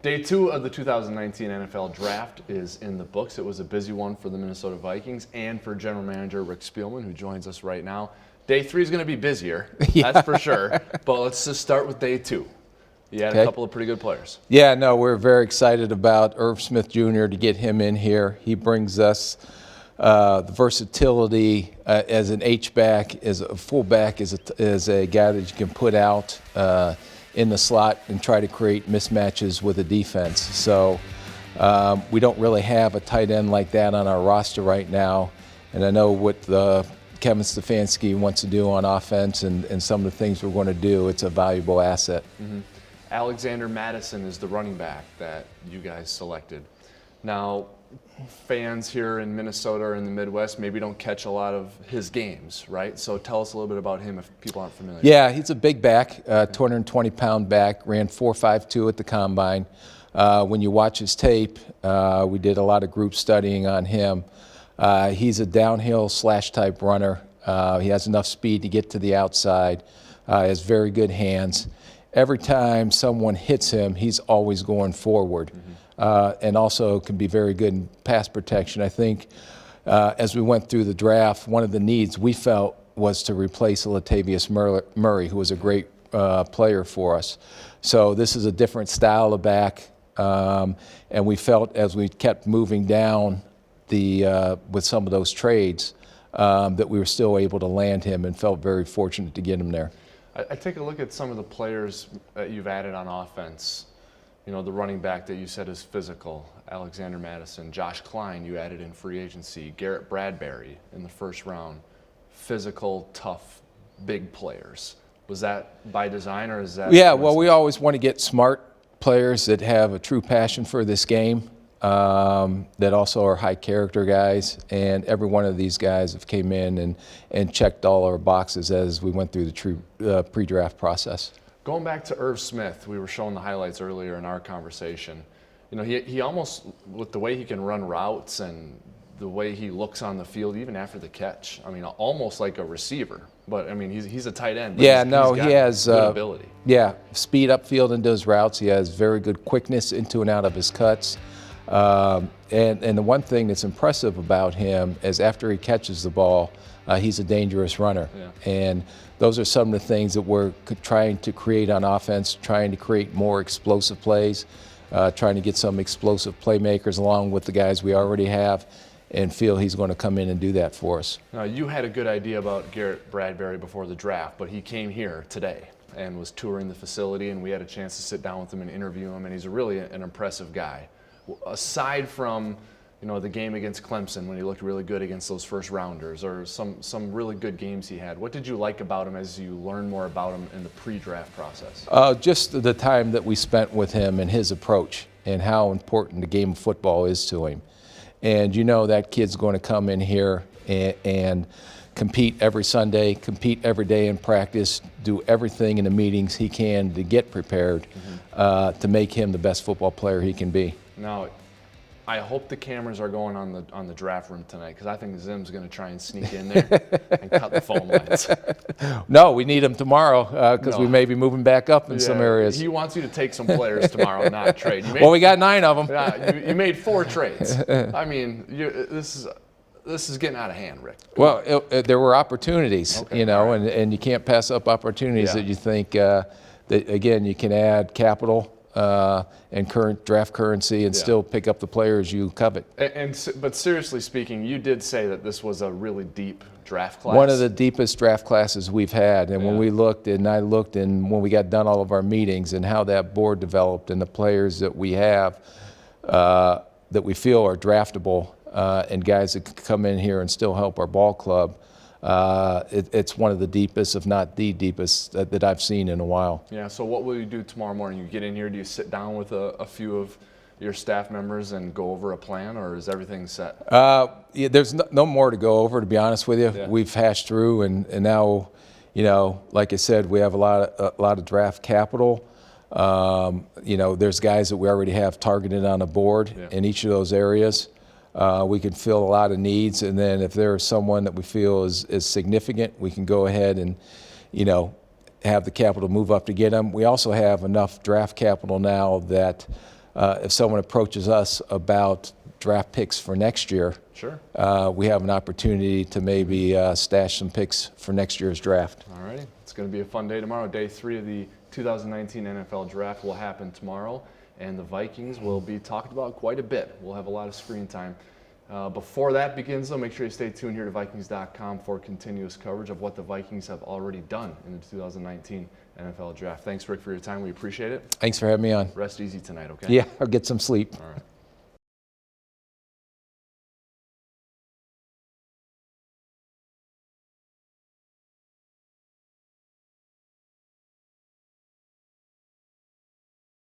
Day 2 of the 2019 NFL Draft is in the books. It was a busy one for the Minnesota Vikings and for General Manager Rick Spielman, who joins us right now. Day 3 is going to be busier, that's for sure. But let's just start with Day 2. You had a couple of pretty good players. Yeah, no, we're very excited about Irv Smith Jr. to get him in here. He brings us the versatility as an H-back, as a fullback, as a guy that you can put out in the slot and try to create mismatches with the defense. So we don't really have a tight end like that on our roster right now. And I know what Kevin Stefanski wants to do on offense and some of the things we're going to do, it's a valuable asset. Mm-hmm. Alexander Mattison is the running back that you guys selected. Now, fans here in Minnesota or in the Midwest maybe don't catch a lot of his games, right? So tell us a little bit about him if people aren't familiar. Yeah, he's a big back, 220-pound back, ran 4.52 at the combine. When you watch his tape, we did a lot of group studying on him. He's a downhill slash type runner. He has enough speed to get to the outside. Has very good hands. Every time someone hits him, he's always going forward. And also can be very good in pass protection. I think as we went through the draft, one of the needs we felt was to replace Latavius Murray, who was a great player for us. So this is a different style of back, and we felt as we kept moving down with some of those trades that we were still able to land him, and felt very fortunate to get him there. I take a look at some of the players that you've added on offense. You know, the running back that you said is physical, Alexander Mattison. Josh Klein, you added in free agency. Garrett Bradbury in the first round. Physical, tough, big players. Was that by design, or is that? Yeah, well, we always want to get smart players that have a true passion for this game, that also are high character guys. And every one of these guys have came in and checked all our boxes as we went through the pre-draft process. Going back to Irv Smith, we were showing the highlights earlier in our conversation. You know, he almost, with the way he can run routes and the way he looks on the field, even after the catch, I mean, almost like a receiver. But, I mean, he's a tight end. But yeah, he has good ability. Yeah, speed upfield into his routes. He has very good quickness into and out of his cuts. And the one thing that's impressive about him is after he catches the ball, he's a dangerous runner. Yeah. And those are some of the things that we're trying to create on offense, trying to create more explosive plays, trying to get some explosive playmakers along with the guys we already have, and feel he's going to come in and do that for us. Now, you had a good idea about Garrett Bradbury before the draft, but he came here today and was touring the facility, and we had a chance to sit down with him and interview him, and he's really an impressive guy. Aside from, you know, the game against Clemson when he looked really good against those first rounders, or some really good games he had, what did you like about him as you learn more about him in the pre-draft process? Just the time that we spent with him and his approach and how important the game of football is to him. And you know that kid's going to come in here and compete every Sunday, compete every day in practice, do everything in the meetings he can to get prepared to make him the best football player he can be. Now, I hope the cameras are going on the draft room tonight, because I think Zim's going to try and sneak in there and cut the phone lines. No, we need him tomorrow because we may be moving back up in some areas. He wants you to take some players tomorrow, not trade. Well, we got 9 of them. Yeah, you made 4 trades. I mean, this is getting out of hand, Rick. Well, there were opportunities, you know, right. and you can't pass up opportunities that you think that, again, you can add capital and current draft currency and still pick up the players you covet. But seriously speaking, you did say that this was a really deep draft class. One of the deepest draft classes we've had. And when we looked, and I looked, and when we got done all of our meetings and how that board developed and the players that we have that we feel are draftable and guys that could come in here and still help our ball club, it's one of the deepest, if not the deepest, that I've seen in a while. Yeah, so what will you do tomorrow morning? You get in here, do you sit down with a few of your staff members and go over a plan, or is everything set? Yeah, there's no more to go over, to be honest with you. Yeah. We've hashed through, and now, you know, like I said, we have a lot of draft capital. You know, there's guys that we already have targeted on the board in each of those areas. We can fill a lot of needs, and then if there is someone that we feel is significant, we can go ahead and, you know, have the capital move up to get them. We also have enough draft capital now that if someone approaches us about draft picks for next year, Sure. we have an opportunity to maybe stash some picks for next year's draft. All righty. It's going to be a fun day tomorrow. Day 3 of the 2019 NFL Draft will happen tomorrow, and the Vikings will be talked about quite a bit. We'll have a lot of screen time. Before that begins, though, make sure you stay tuned here to Vikings.com for continuous coverage of what the Vikings have already done in the 2019 NFL Draft. Thanks, Rick, for your time. We appreciate it. Thanks for having me on. Rest easy tonight, okay? Yeah, I'll get some sleep. All right.